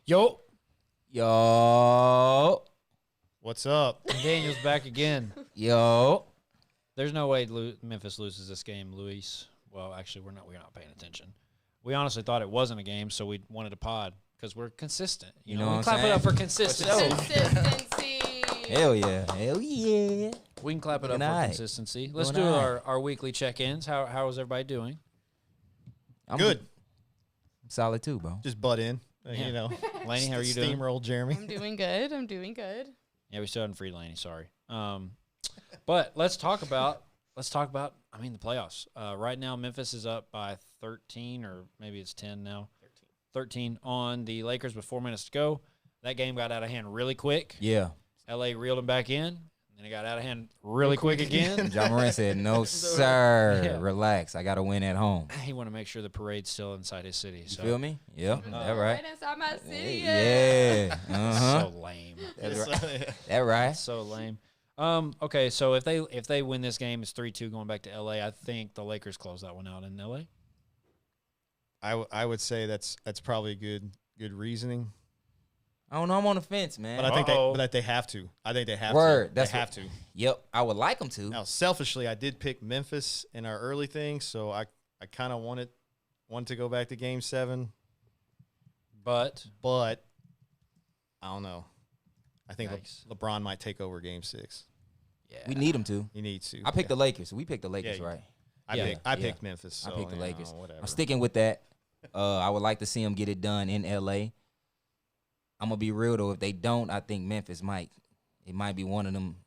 Yo. Yo. What's up? Daniel's back again. Yo. There's no way Memphis loses this game, Luis. Well, actually, we're not paying attention. We honestly thought it wasn't a game, so we wanted a pod because we're consistent. You know, what I'm clap saying? it up for consistency. Consistency. Hell yeah. Hell yeah. We can clap it up for consistency. Let's do our weekly check-ins. How is everybody doing? I'm Good. I'm solid too, bro. Just butt in. Yeah. You know. Laney, how are you doing? Steamroll Jeremy. I'm doing good. Yeah, we still haven't freed Laney. Sorry. But let's talk about the playoffs. Right now, Memphis is up by 13, or maybe it's 10 now. 13 on the Lakers with 4 minutes to go. That game got out of hand really quick. Yeah. LA reeled them back in, and then it got out of hand really quick again. John Moran said, no, sir. Yeah. Relax. I got to win at home. He want to make sure the parade's still inside his city. You So. feel me? Yeah. That right. Right inside my city. Yeah. Uh-huh. So lame. That's right. That right. So lame. Okay, so if they win this game, it's 3-2 going back to LA. I think the Lakers close that one out in LA. I would say that's probably good reasoning. I don't know. I'm on the fence, man. But I think they have to. I think they have Word. to. That's they have to. Yep. I would like them to. Now, selfishly, I did pick Memphis in our early thing, so I kind of wanted to go back to Game 7. But I don't know. I think Yikes. LeBron might take over Game 6. yeah, We need them to. He needs to. I picked the Lakers. We picked the Lakers, Yeah, right? I picked Memphis. So, I picked the Lakers. Whatever. I'm sticking with that. I would like to see them get it done in L.A. I'm going to be real, though. If they don't, I think Memphis might be one of them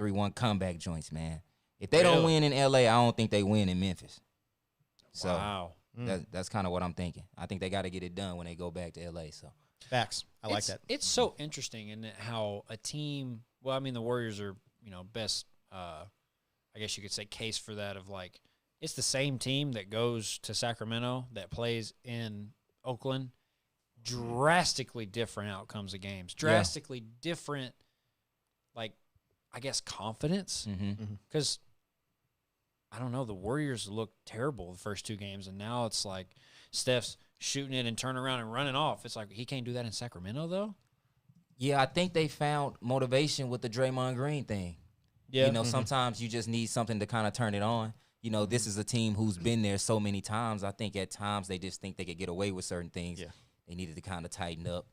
3-1 comeback joints, man. If they don't win in L.A., I don't think they win in Memphis. So wow. that's kind of what I'm thinking. I think they got to get it done when they go back to L.A. So Facts. I like that. It's so interesting in how a team. Well, I mean, the Warriors are best. I guess you could say case for that of like it's the same team that goes to Sacramento that plays in Oakland. Drastically different outcomes of games. Drastically different, like I guess confidence. Because I don't know, the Warriors looked terrible the first 2 games, and now it's like Steph's shooting it and turning around and running off. It's like he can't do that in Sacramento, though. yeah, I think they found motivation with the Draymond Green thing. Yeah, Sometimes you just need something to kind of turn it on. This is a team who's been there so many times. I think at times they just think they could get away with certain things. Yeah. They needed to kind of tighten up.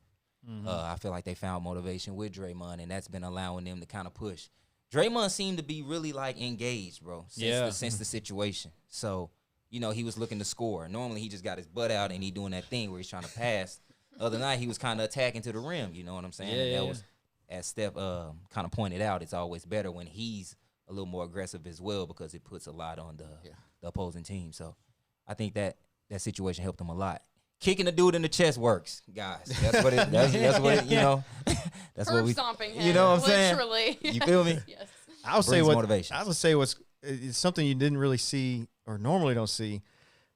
I feel like they found motivation with Draymond, and that's been allowing them to kind of push. Draymond seemed to be really, like, engaged, bro, since the situation. So, he was looking to score. Normally he just got his butt out and he doing that thing where he's trying to pass. The other night he was kind of attacking to the rim, you know what I'm saying? Yeah, and that yeah. was, as Steph kind of pointed out, it's always better when he's a little more aggressive as well because it puts a lot on the opposing team. So I think that situation helped him a lot. Kicking the dude in the chest works, guys. That's what it. That's what it, That's what we. Stomping him. You know what I'm saying? Literally. You feel me? Yes. I would say Brings what motivation. I would say it's something you didn't really see or normally don't see.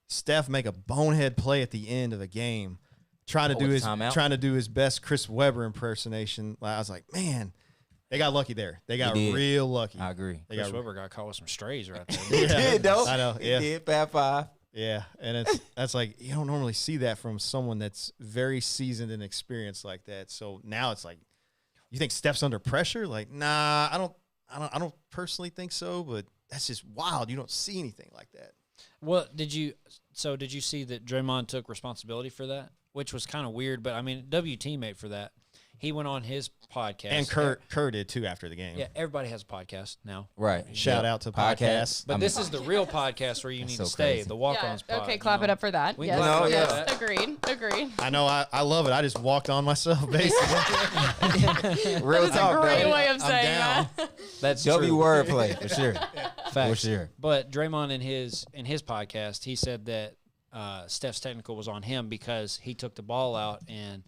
Steph make a bonehead play at the end of a game, trying to do his best Chris Webber impersonation. I was like, man, they got lucky there. They got real lucky. I agree. Chris Webber got caught with some strays right there. He did, though. I know. Yeah. He did. Fab 5. Yeah, and that's like you don't normally see that from someone that's very seasoned and experienced like that. So now it's like, you think Steph's under pressure? Like, nah, I don't personally think so, but that's just wild. You don't see anything like that. Well, did you see that Draymond took responsibility for that, which was kind of weird? But I mean, W teammate for that. He went on his podcast. And Kerr did too after the game. Yeah, everybody has a podcast now. Right. Shout out to podcasts. But this is the real podcast where you need to stay. crazy. The Walk-Ons Yeah. pod. Okay, clap it up for that. We Yes. can clap yes. for that. Agreed. I know. I love it. I just walked on myself, basically. Real That's talk, a great though. way of saying down. that. That's W true. wordplay for sure. Facts. For sure. But Draymond in his podcast, he said that Steph's technical was on him because he took the ball out and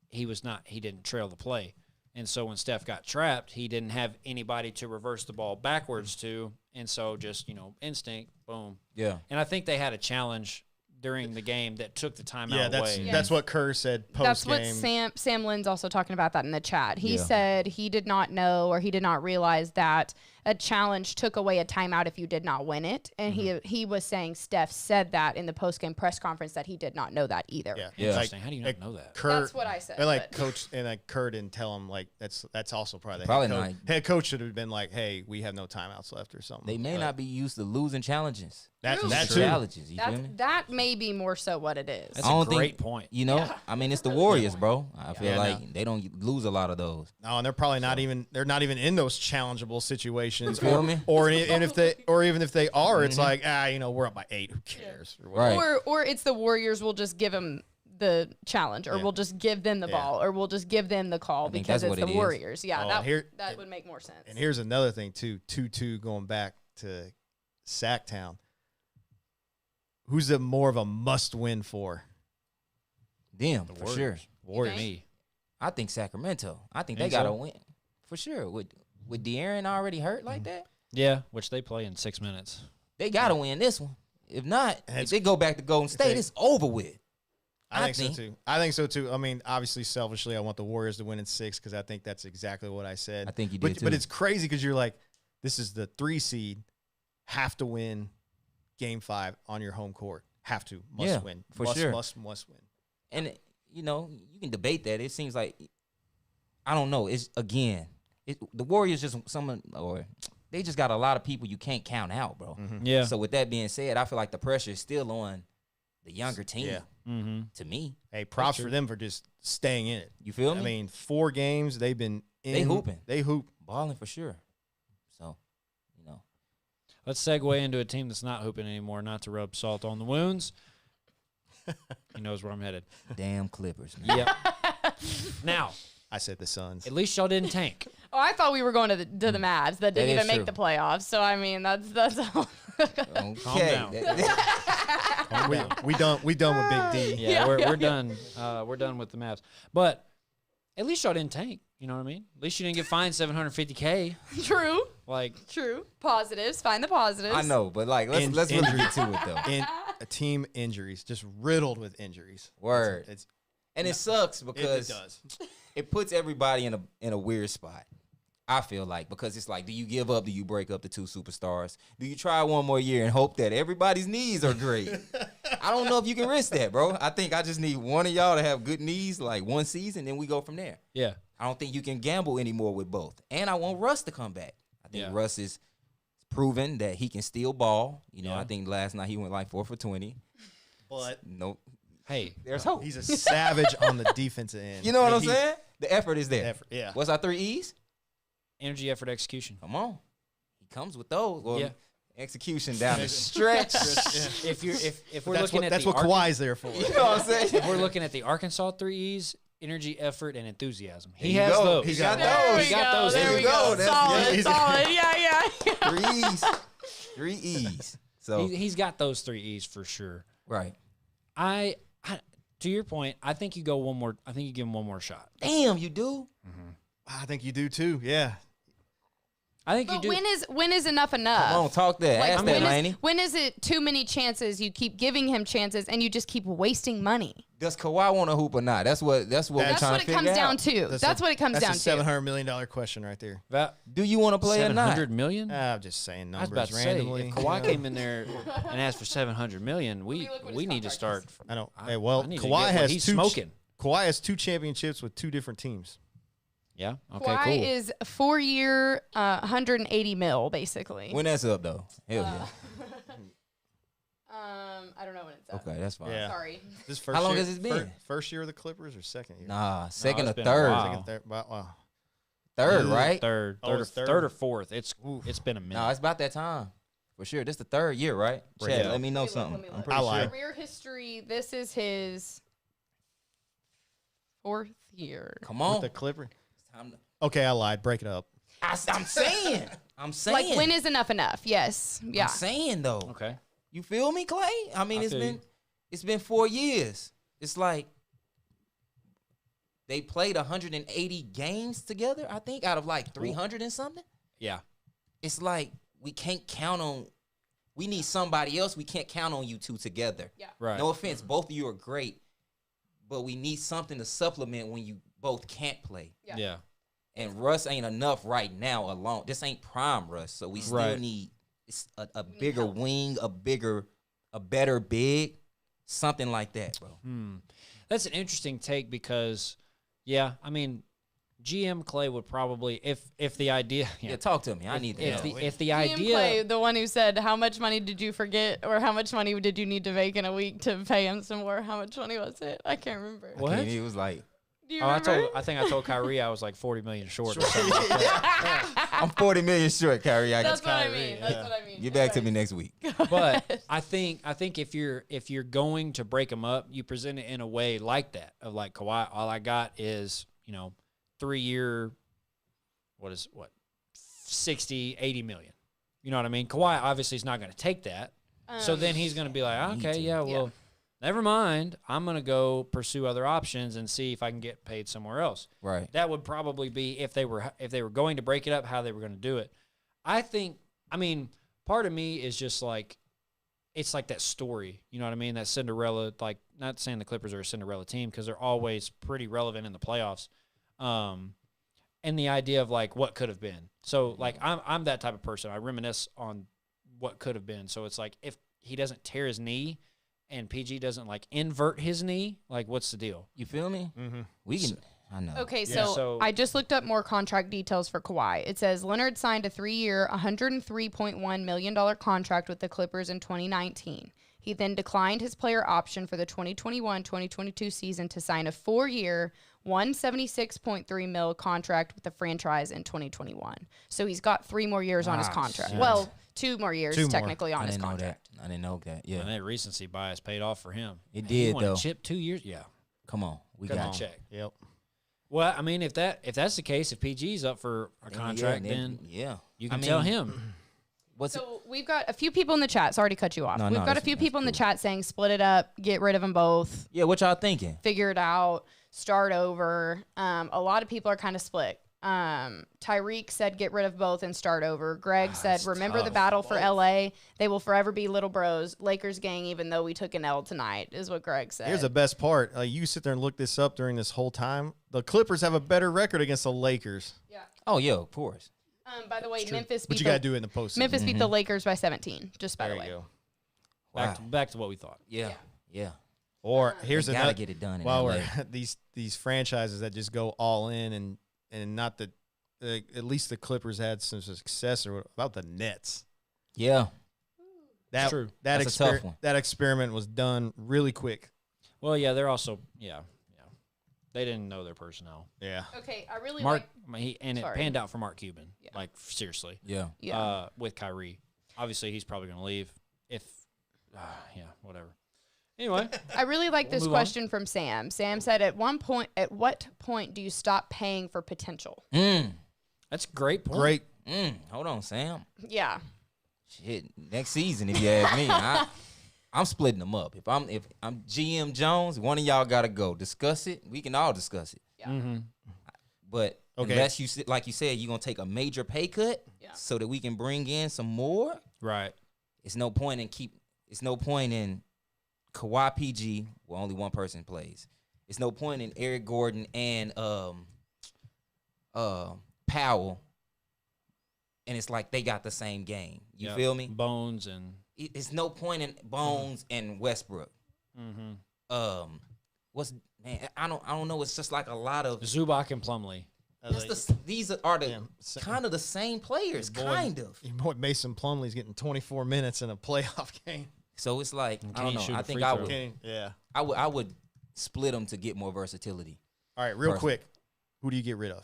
he didn't trail the play. And so when Steph got trapped, he didn't have anybody to reverse the ball backwards to. And so just, instinct, boom. Yeah. And I think they had a challenge during the game that took the timeout Yeah, away. that's what Kerr said post game. That's what Sam Lynn's also talking about that in the chat. He Yeah. said he did not know or he did not realize that a challenge took away a timeout if you did not win it. And he was saying Steph said that in the post game press conference that he did not know that either. Yeah. Interesting. How do you not know that? Kerr, That's what I said. And but- coach and Kerr didn't tell him that's also probably the Probably head coach. not. Head coach should have been like, hey, we have no timeouts left or something. They may not be used to losing challenges. That True. too. Challenges, you feel me? That may be more so what it is. That's I a don't great think- point. You know, I mean, it's the Warriors, bro. I feel Yeah, like they don't lose a lot of those. No, and they're probably not even in those challengeable situations. You feel me? Or even if they are, it's like, we're up by 8. Who cares? Or whatever. Right. Or it's the Warriors will just give him the challenge, or we'll just give them the ball, or we'll just give them the call think because that's it's what the it is. Warriors. Yeah, Oh, that would make more sense. And here's another thing too, 2-2 going back to Sacktown. Who's it more of a must-win for? Them, for sure. Warriors. Me. I think Sacramento. I think they Think got to so? win. For sure. With De'Aaron already hurt like that, Yeah, which they play in 6 minutes. they got to win this one. If not, And if they go back to Golden State, it's over with. I think so too. I mean, obviously, selfishly, I want the Warriors to win in 6 because I think that's exactly what I said. I think you but, did, But too. it's crazy because you're like, this is the 3 seed, have to win Game 5 on your home court. Have to, must win, for must, sure. must win. And, you know, you can debate that. It seems like, I don't know. It's, again, the Warriors they just got a lot of people you can't count out, bro. Yeah. So with that being said, I feel like the pressure is still on the younger team. Yeah. Mm-hmm. To me, Hey, props for them for just staying in it. you feel me? I mean, 4 games they've been in. They hooping. They hoop. Balling for sure. So, you know, Let's segue into a team that's not hooping anymore, not to rub salt on the wounds. He knows where I'm headed. damn Clippers, man. Yep. Now, I said the Suns. at least y'all didn't tank. Oh, I thought we were going to the Mavs that didn't is even make true. the playoffs. So I mean, that's all. Okay. down. We done with Big D. Yeah, we're done. We're done with the Mavs. But at least y'all didn't tank. You know what I mean? At least you didn't get fined $750K. True. Like, True. Positives. Find the positives. I know, but like, let's really get to it though. In a team injuries, just riddled with injuries. Word. It's And it sucks it because does. it puts everybody in a weird spot. I feel like, because it's like, do you give up? Do you break up the 2 superstars? Do you try one more year and hope that everybody's knees are great? I don't know if you can risk that, bro. I think I just need one of y'all to have good knees, like one season, then we go from there. yeah. I don't think you can gamble anymore with both. And I want Russ to come back. I think Yeah. Russ is proven that he can still ball. You know, Yeah. I think last night he went like 4 for 20. But No, Hey, there's hope. he's a savage on the defensive end. You know what I'm He- saying? The effort is there. Effort, yeah. What's our 3 E's? energy, effort, execution. Come on. He comes with those. Well, Yeah. execution down the stretch. If we're That's looking what at that's the what Kawhi's there for. You know what I'm saying? if we're looking at the Arkansas 3 E's, energy, effort, and enthusiasm. He There you has go. those. He got There those. we He got go. those. There There we you go. go. That's- Solid. yeah. Solid. Yeah. 3 E's. 3 E's. So, He's got those 3 E's for sure. right. I to your point, I think you go one more. I think you give him one more shot. Damn, you do? I think you do too. Yeah. I think you But do. when is enough enough? Come on, talk that. Like, Ask that, when Laney. when is it too many chances? You keep giving him chances, and you just keep wasting money. Does Kawhi want to hoop or not? That's what we're That's trying what to it figure comes out. down to. That's what it comes down That's a to. $700 million question right there. Do you want to play or not? $700 million? I'm just saying I was numbers about to randomly. say, if Kawhi came in there and asked for $700 million, we look what his need to start. contract I don't. I- Hey, well, I need to Kawhi get what has he's two. smoking. Kawhi has 2 championships with 2 different teams. Yeah. Okay. Kawhi cool. is a 4-year, 180 mil, basically. When that's up, though. Hell yeah. I don't know when it's up. Okay, that's fine. Yeah. Sorry. This first How long year, has it been? First year of the Clippers or second year? Nah, second it's or been a third. while. Second, third. Wow. Third, right? Third, Oh, third, it's or, third. third or fourth. It's been a minute. No, it's about that time. For sure. This the 3rd year, right? Right, Chad, yeah. let me know Let me look, something. let me I'm look. pretty I sure. lied. Career history. This is his 4th year. Come With on. the Clippers. Time to- Okay, I lied. Break it up. I'm saying. I'm saying. Like when is enough enough? Yes. Yeah. I'm saying, though. Okay. You feel me, Clay? I mean, I it's feel been you. it's been 4 years. It's like they played 180 games together, I think, out of like 300 and something. Yeah. It's like we can't count on We need somebody else. We can't count on you two together. Yeah. Right. No offense, both of you are great, but we need something to supplement when you both can't play. Yeah. And Russ ain't enough right now alone. This ain't prime Russ, so we still need a bigger wing, a better big, something like that, bro. That's an interesting take because, yeah, I mean, GM Clay would probably, if the idea, Yeah, talk to me. I need to know. If the GM idea, Clay, the one who said, how much money did you forget, or how much money did you need to make in a week to pay him some more? How much money was it? I can't remember. what? He was like, Do you remember? I think I told Kyrie I was like 40 million short or something like that. I'm 40 million short, Kyrie. That's what I Kyrie, mean. That's what I mean. Get back to me next week. But I think if you're going to break them up, you present it in a way like that of like Kawhi. All I got is 3-year, 60, 80 million. You know what I mean? Kawhi obviously is not going to take that. So then he's going to be like, okay, yeah, well, never mind. I'm going to go pursue other options and see if I can get paid somewhere else. Right. That would probably be if they were going to break it up, how they were going to do it. I mean, part of me is just like, it's like that story, you know what I mean? That Cinderella, like, not saying the Clippers are a Cinderella team because they're always pretty relevant in the playoffs. And the idea of like what could have been. So like I'm that type of person. I reminisce on what could have been. So it's like if he doesn't tear his knee and PG doesn't like invert his knee, like what's the deal? You feel me? Mm-hmm. We can. I know. Okay, Yeah. so I just looked up more contract details for Kawhi. It says Leonard signed a 3-year, $103.1 million contract with the Clippers in 2019. He then declined his player option for the 2021-2022 season to sign a 4-year, $176.3 million contract with the franchise in 2021. So he's got 3 more years on his contract. shit. Well, 2 more years 2 more. technically on I his didn't know contract. that. I didn't know that. Yeah. And that recency bias paid off for him. It He did, won a though. chip 2 years. Yeah. Come on. We Come got on, you. check. Yep. Well, I mean, if that's the case, if PG's up for a contract, then you can tell him. So we've got a few people in the chat. Sorry to cut you off. No, We've got a that's- few that's people in the cool. chat saying split it up, get rid of them both, Yeah, what y'all thinking? figure it out, start over. A lot of people are kind of split. Tyreek said get rid of both and start over. Greg said it's remember the tough. battle for LA. They will forever be little bros. Lakers gang, even though we took an L tonight, is what Greg said. Here's the best part. You sit there and look this up during this whole time. The Clippers have a better record against the Lakers. Yeah. Oh, yeah, of course. By the way, Memphis But beat you got to do it in the postseason. Memphis beat the Lakers by 17. Just by There the way. you go. Back to what we thought. Yeah. Yeah. Or here's They another. gotta get it done in While LA. we're these franchises that just go all in and not that at least the Clippers had some success. Or what about the Nets? Yeah. That true. That That's a tough one. That experiment was done really quick. Well, yeah, they're also they didn't know their personnel. Yeah. Okay, I really Mark, like. it Sorry. panned out for Mark Cuban. Yeah. Like seriously. Yeah. Yeah. With Kyrie, obviously he's probably going to leave. If, whatever. Anyway, I really like We'll this move on. question from Sam. Sam said, at what point do you stop paying for potential? that's a great point. Great. Hold on, Sam. Yeah. Shit. Next season, if you ask me, I'm splitting them up. If I'm GM Jones, one of y'all gotta go. Discuss it. We can all discuss it. Yeah. Mm-hmm. But Okay. unless you like you said, you're gonna take a major pay cut Yeah. so that we can bring in some more. Right. It's no point in Kawhi PG where only one person plays. It's no point in Eric Gordon and Powell, and it's like they got the same game. You Yep. feel me? Bones and It's no point in Bones and Westbrook. I don't know. It's just like a lot of Zubac and Plumlee. these are the Yeah. kind of the same players, Your boy- kind of. Your boy Mason Plumlee's getting 24 minutes in a playoff game. So it's like I can't don't know. shoot I a think free I throw. would. Yeah. I would split them to get more versatility. All right, real Perfect. quick. Who do you get rid of?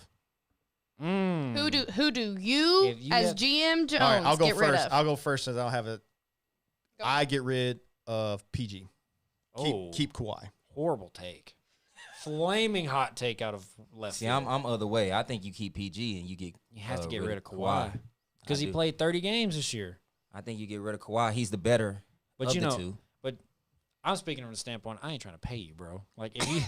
Who do you, If you as have- GM Jones All right, I'll go get rid first. of? I'll go first since I'll have it. Go. I get rid of PG. Oh, Keep Kawhi. horrible take. Flaming hot take out of left. See, field. I'm other way. I think you keep PG and you get You have to get rid of Kawhi because he do. played 30 games this year. I think you get rid of Kawhi. He's the better But of you the know, two. but I'm speaking from the standpoint I ain't trying to pay you, bro. Like if you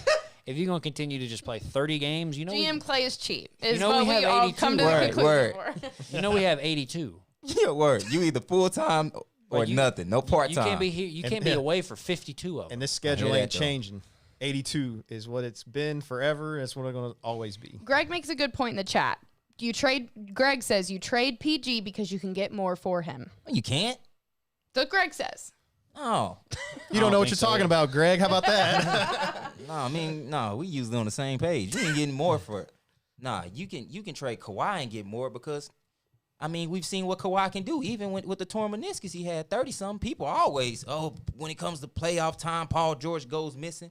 if you're gonna continue to just play 30 games, GM Clay is cheap. Is know what we we have all 82. come to the Word, conclusion word. for. we have 82. Yeah, word. You either full time or nothing. No part time. You can't be here. You can't be away for 52 of them. And this schedule ain't changing. 82 is what it's been forever. That's what it's going to always be. Greg makes a good point in the chat. Greg says you trade PG because you can get more for him. You can't. So Greg says. Oh. You don't know what you're talking about, Greg. How about that? No, we usually on the same page. You ain't getting more for it. Nah, you can trade Kawhi and get more because, we've seen what Kawhi can do. Even with the torn meniscus, he had 30-something. People always, when it comes to playoff time, Paul George goes missing.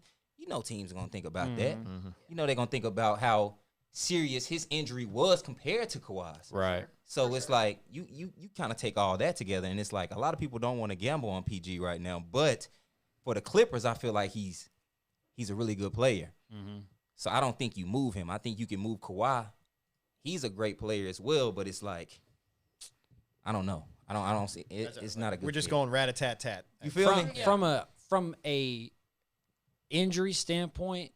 Teams are going to think about that. Mm-hmm. They're going to think about how serious his injury was compared to Kawhi's. Right. So it's like you kind of take all that together, and it's like a lot of people don't want to gamble on PG right now. But for the Clippers, I feel like he's a really good player. Mm-hmm. So I don't think you move him. I think you can move Kawhi. He's a great player as well, but it's like I don't know. I don't see it. It's not a good. We're just fit. going rat-a-tat-tat. You feel me? From a injury standpoint,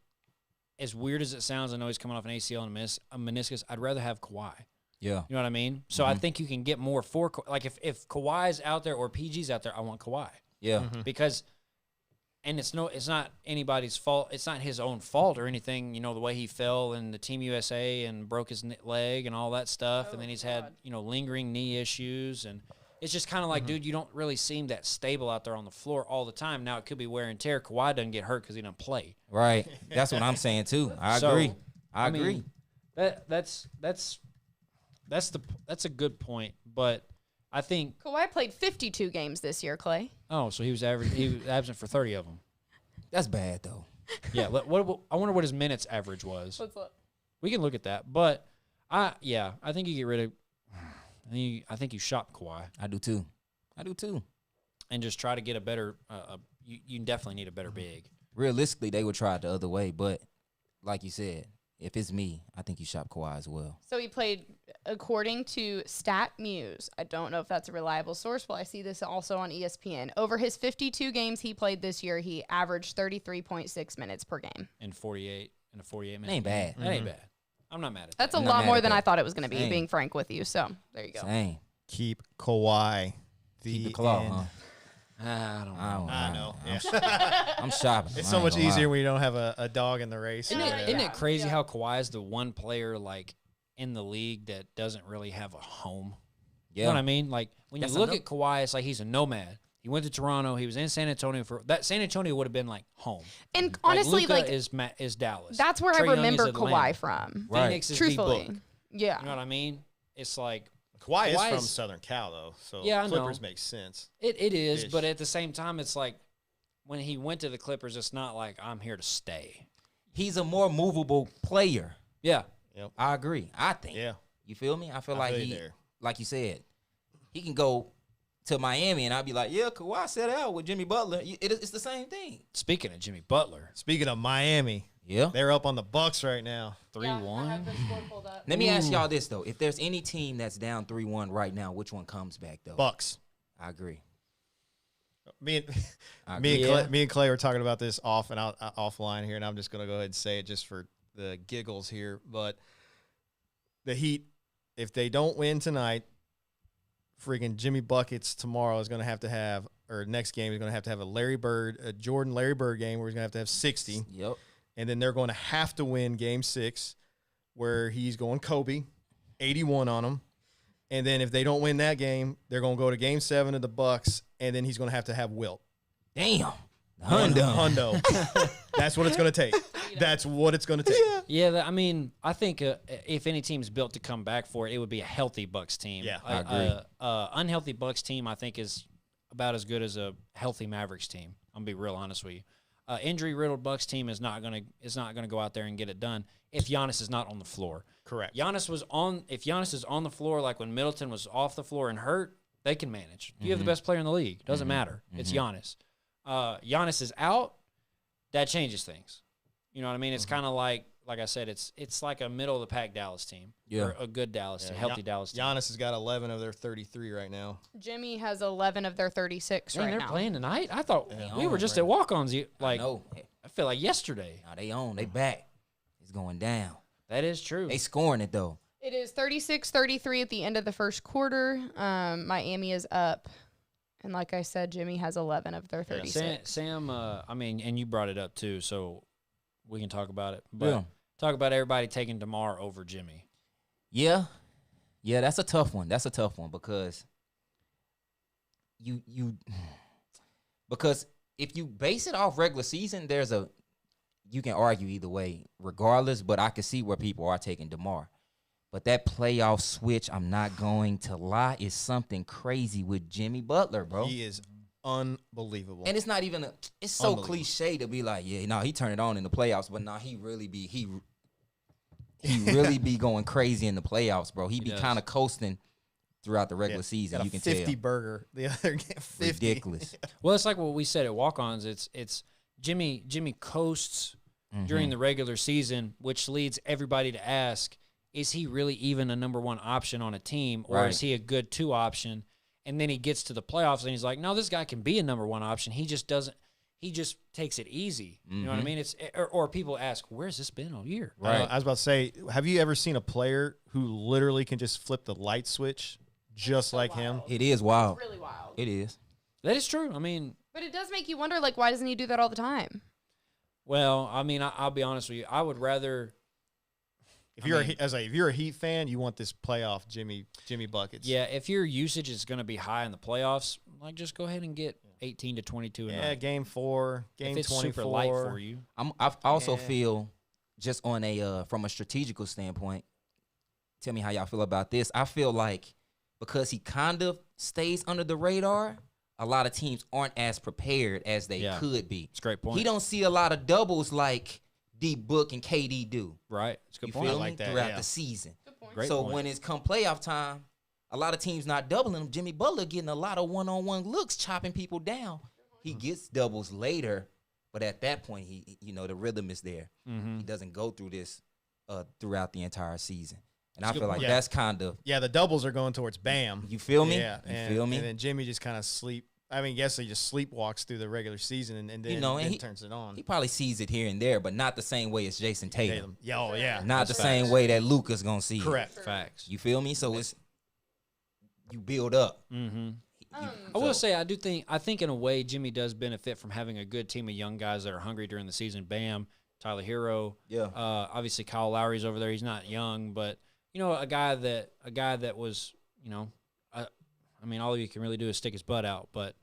as weird as it sounds, I know he's coming off an ACL and a meniscus. I'd rather have Kawhi. Yeah. You know what I mean? So I think you can get more for like if Kawhi's out there or PG's out there, I want Kawhi. Yeah. Mm-hmm. Because it's not anybody's fault. It's not his own fault or anything, the way he fell in the Team USA and broke his leg and all that stuff. And then he's had, lingering knee issues. And it's just kind of like, dude, you don't really seem that stable out there on the floor all the time. Now it could be wear and tear. Kawhi doesn't get hurt because he doesn't play. Right. That's what I'm saying too. I agree. I agree. That's a good point, but I think Kawhi played 52 games this year, Clay. Oh, so he was absent for 30 of them. That's bad though. Yeah. I wonder what his minutes average was. Let's look. We can look at that, but I think you get rid of. I think you shop Kawhi. I do too. And just try to get a better. You definitely need a better big. Realistically, they would try it the other way, but like you said, if it's me, I think you shop Kawhi as well. So he played, according to StatMuse. I don't know if that's a reliable source. Well, I see this also on ESPN. Over his 52 games he played this year, he averaged 33.6 minutes per game. In a 48 minute. Ain't bad. That ain't bad. I'm not mad at that. That's a lot more than I thought it was going to be, being frank with you. So there you go. Same. Keep Kawhi. Keep the claw, end. huh? I know. I'm shopping. It's so much easier when you don't have a dog in the race. Isn't it crazy how Kawhi is the one player like in the league that doesn't really have a home? Yeah. You know what I mean? Like when you look at Kawhi, it's like he's a nomad. He went to Toronto. He was in San Antonio for that. San Antonio would have been like home. And honestly, Luka is Dallas. That's where Trae I remember Kawhi from. Right. Phoenix is truthfully. D-Book. Yeah. You know what I mean? It's like Kawhi is from Southern Cal though, so yeah, Clippers makes sense. It is, but at the same time, it's like when he went to the Clippers, it's not like I'm here to stay. He's a more movable player. Yeah. Yep. I agree. I think. Yeah. You feel me? I feel like like you said, he can go to Miami and I'd be like, yeah, Kawhi set out with Jimmy Butler. It's the same thing. Speaking of Jimmy Butler. Speaking of Miami. Yeah. They're up on the Bucks right now. 3-1. Let me ask y'all this, though. If there's any team that's down 3-1 right now, which one comes back, though? Bucks. I agree. Me and Clay were talking about this offline here, and I'm just going to go ahead and say it just for the giggles here. But the Heat, if they don't win tonight, freaking Jimmy Buckets tomorrow is going to have, or next game is going to have a Jordan Larry Bird game where he's going to have 60. Yep. And then they're going to have to win Game 6, where he's going Kobe, 81 on them. And then if they don't win that game, they're going to go to Game 7 of the Bucks, and then he's going to have Wilt. Damn. Hundo. That's what it's going to take. That's what it's going to take. Yeah, I think if any team's built to come back for it, it would be a healthy Bucks team. Yeah, I agree. Unhealthy Bucks team, I think, is about as good as a healthy Mavericks team. I'm going to be real honest with you. Injury-riddled Bucks team is not gonna go out there and get it done if Giannis is not on the floor. Correct. If Giannis is on the floor, like when Middleton was off the floor and hurt, they can manage. You have the best player in the league. Doesn't matter. It's Giannis. Giannis is out. That changes things. You know what I mean? It's kind of like I said, it's like a middle of the pack Dallas team. Yeah. Or a good Dallas team, healthy Dallas team. Giannis has got 11 of their 33 right now. Jimmy has 11 of their 36 right they're now. playing tonight? I thought we were just at Walk-Ons. Like, I feel like yesterday. Nah, they on. They back. It's going down. That is true. They scoring it, though. It is 36-33 at the end of the first quarter. Miami is up And like I said, Jimmy has 11 of their 36. Sam, I mean, and you brought it up too, so we can talk about it. But talk about everybody taking DeMar over Jimmy. Yeah, that's a tough one. That's a tough one because because if you base it off regular season, you can argue either way, regardless. But I can see where people are taking DeMar. But that playoff switch, I'm not going to lie, is something crazy with Jimmy Butler, bro. He is unbelievable. And it's not even it's so cliche to be like, yeah, no, he turned it on in the playoffs, but he really be going crazy in the playoffs, bro. He be kind of coasting throughout the regular season. You can 50 tell. burger the other game. 50. Ridiculous. Well, it's like what we said at Walk-Ons. It's Jimmy coasts during the regular season, which leads everybody to ask, is he really even a number one option on a team, or is he a good 2 option? And then he gets to the playoffs and he's like, no, this guy can be a number 1 option. He just doesn't. He just takes it easy. You know what I mean? Or people ask, where's this been all year? Right. I was about to say, have you ever seen a player who literally can just flip the light switch just like him? It is wild. It's really wild. It is. That is true. I mean, but it does make you wonder, like, why doesn't he do that all the time? Well, I mean, I'll be honest with you. I would rather. If you're a Heat fan, you want this playoff Jimmy buckets. Yeah, if your usage is going to be high in the playoffs, like just go ahead and get 18 to 22 a night. Game 4, game if it's 24. super light for you. I also feel, just on a from a strategical standpoint, tell me how y'all feel about this. I feel like because he kind of stays under the radar, a lot of teams aren't as prepared as they could be. It's a great point. He don't see a lot of doubles like D-Book and KD do. Right. It's a good You point. feel me? like that, Throughout the season. Good point. Great so point. when it's come playoff time, a lot of teams not doubling him. Jimmy Butler getting a lot of one-on-one looks, chopping people down. He gets doubles later, but at that point, the rhythm is there. He doesn't go through this throughout the entire season. And I feel like that's kind of... Yeah, the doubles are going towards Bam. You feel me? Yeah. You feel me? And then Jimmy just kind of he just sleepwalks through the regular season and then, then turns it on. He probably sees it here and there, but not the same way as Jason Tatum. Yeah. Not the same way that Luka's going to see Correct. it. Facts. You feel me? So it's... You build up. I will say, I think in a way, Jimmy does benefit from having a good team of young guys that are hungry during the season. Bam, Tyler Hero. Yeah. Obviously, Kyle Lowry's over there. He's not young, but a guy that was, I mean, all you can really do is stick his butt out, but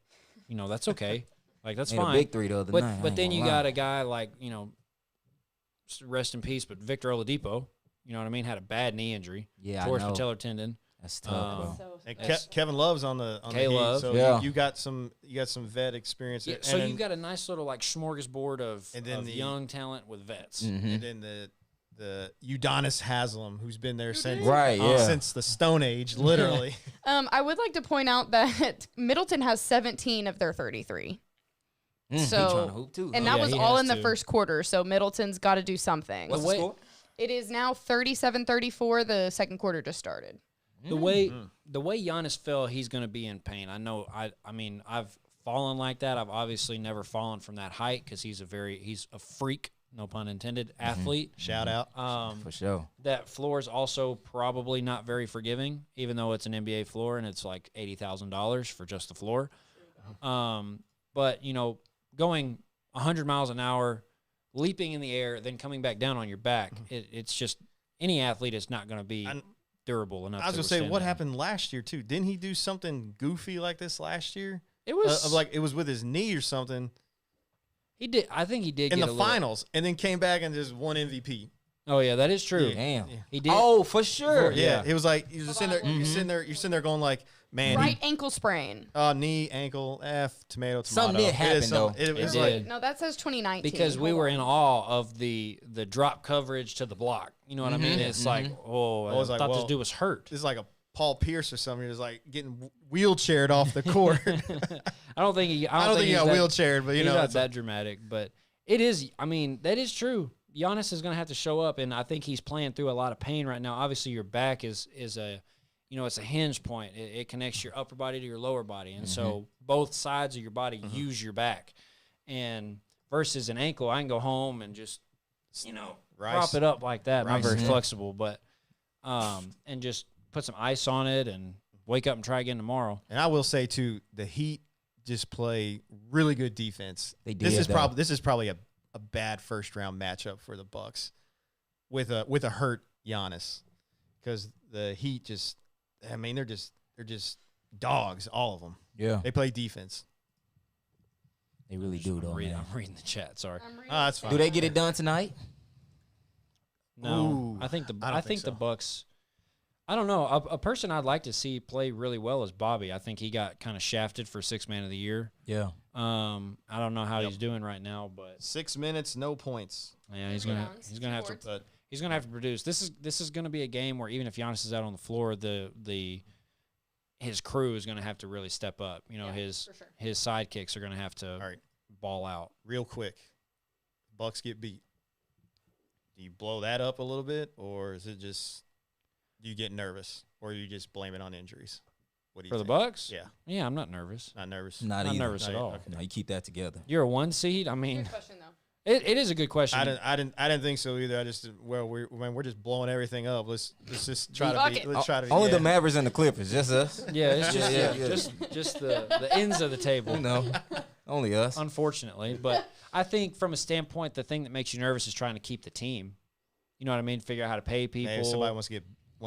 that's okay. Like that's Made fine. a big 3 the other night. But then you got a guy like rest in peace, but Victor Oladipo. You know what I mean? Had a bad knee injury. Yeah, tore his I know. patellar tendon. That's tough, bro. And Kevin Love's on the K-Love. Heat, so Yeah. you got some vet experience. Yeah, so you've got a nice little like smorgasbord of young talent with vets. And then the Udonis Haslam, who's been there since since the Stone Age, literally. I would like to point out that Middleton has 17 of their 33. He trying to hoop too. And that was all in the first quarter, so Middleton's got to do something. What's the score? It is now 37-34. The second quarter just started. The way Giannis fell, he's going to be in pain. I know. I mean, I've fallen like that. I've obviously never fallen from that height because he's a freak, no pun intended, athlete. Shout out. For sure. That floor is also probably not very forgiving, even though it's an NBA floor and it's like $80,000 for just the floor. But going 100 miles an hour, leaping in the air, then coming back down on your back, it's just any athlete is not going to be durable enough. I was going to say, what happened last year, too? Didn't he do something goofy like this last year? It was like it was with his knee or something. He did. I think he did in get the finals, and then came back and just won MVP. Oh yeah, that is true. Damn, he did. Oh, for sure. Yeah, it was like you're sitting there, you're sitting there going like, man, right ankle sprain. Knee, ankle, tomato. Something did happen though. It did. Like, no, that says 2019. Because we were in awe of the drop coverage to the block. You know what I mean? It's like, I thought this dude was hurt. This is like a Paul Pierce or something. He's like getting wheelchaired off the court. I don't think he got wheelchaired, but he's not that dramatic. But it is. I mean, that is true. Giannis is going to have to show up, and I think he's playing through a lot of pain right now. Obviously, your back is a, it's a hinge point. It connects your upper body to your lower body, and so both sides of your body use your back. And versus an ankle, I can go home and just, prop it up like that. Not very flexible, but and just put some ice on it and wake up and try again tomorrow. And I will say too, the Heat just play really good defense. They did. This is probably a bad first round matchup for the Bucks with a hurt Giannis, because the Heat just, I mean, they're just dogs, all of them. Yeah, they play defense. They really do, though. I'm reading the chat. Sorry. That's fine. Do they get it done tonight? No, Ooh, I think I think the so. Bucks. I don't know. A person I'd like to see play really well is Bobby. I think he got kind of shafted for 6th man of the year. Yeah. I don't know how he's doing right now, but 6 minutes, no points. yeah, he's gonna have to produce. This is gonna be a game where even if Giannis is out on the floor, his crew is gonna have to really step up. You know, his sidekicks are gonna have to ball out. Real quick, Bucks get beat. Do you blow that up a little bit, or is it just do you get nervous, or you just blame it on injuries? What do you For the think? Bucks? Yeah, I'm not nervous. not nervous. Not nervous either. at all. Okay. No, you keep that together. You're a 1 seed. I mean, Good question though. it is a good question. I didn't think so either. I just we're just blowing everything up. Let's just try Fuck to it. be. Let's try to Only yeah. the Mavericks and the Clippers, just us. Yeah, it's just Yeah, just the ends of the table. You know, only us. Unfortunately, but I think from a standpoint, the thing that makes you nervous is trying to keep the team. You know what I mean? Figure out how to pay people. Maybe somebody wants